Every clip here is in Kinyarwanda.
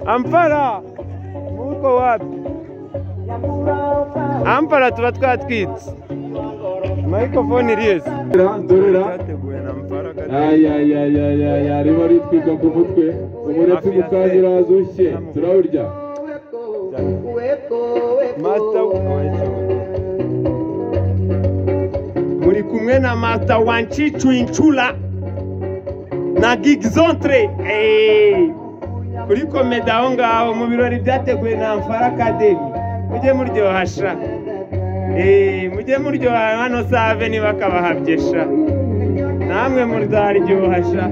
Ampara muko wapi? Ampara tuba twatwitse microphone iriye Dorera arimo aritwika ku mutwe umuretse umukanyira azushye turawurya muri kumwe na Master Wanchichu Inchula na Gigzontre kuri komedi aho ngaho mu birori byateguwe na Amfara Academy. Mujye muryohasha mujye muryoha hano save niba kabahabyesha namwe murdaryohasha.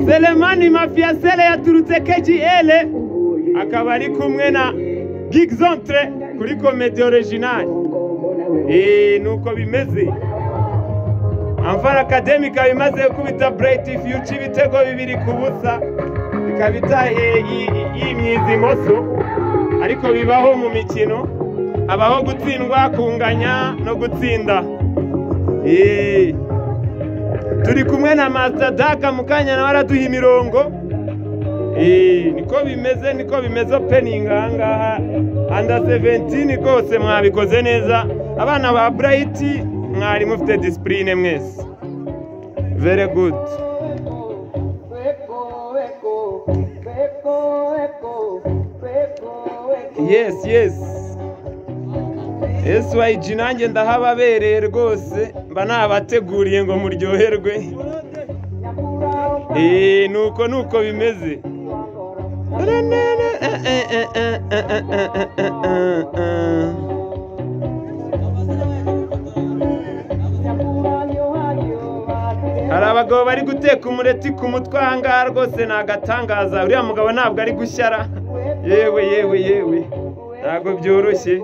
Selemani Mafia Sele yaturutse KGL akaba ari kumwe na Gigzontre kuri komedi original. Nuko bimeze. Amfara Academy ikaba imaze kubita Bright Future ibitego 2 ku busa ikabita y'imyizimoso, ariko bibaho mu mikino, abaho gutsindwa, kunganya no gutsinda. Turi kumwe na Master Daka mukanya na waraduha imirongo. Niko bimeze opening ahangaha under 17 kose mwabikoze neza. Abana ba Bright mwari mufite discipline mwese. Very good. Yes. SYG nanjye ndahababereye rwose mba nabateguriye ngo muryoherwe. Nuko bimeze. Hari abagabo bari guteka umureti ku mutwe ahangaha rwose ni agatangaza. Uriya mugabo ntabwo ari gushyara. Yewe ntabwo byoroshye.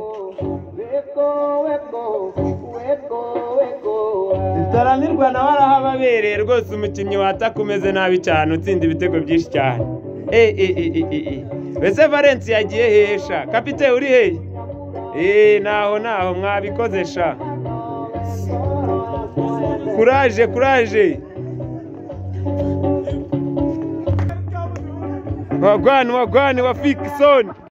Itaranirwa nawe arahababereye rwose, umukinnyi watakumeze nabi cyane utsinda ibitego byinshi cyane. Bese Valence yagiye hesha kapite uri he? Naho mwabikoze sha. Courage. Wagwani wa Fikson.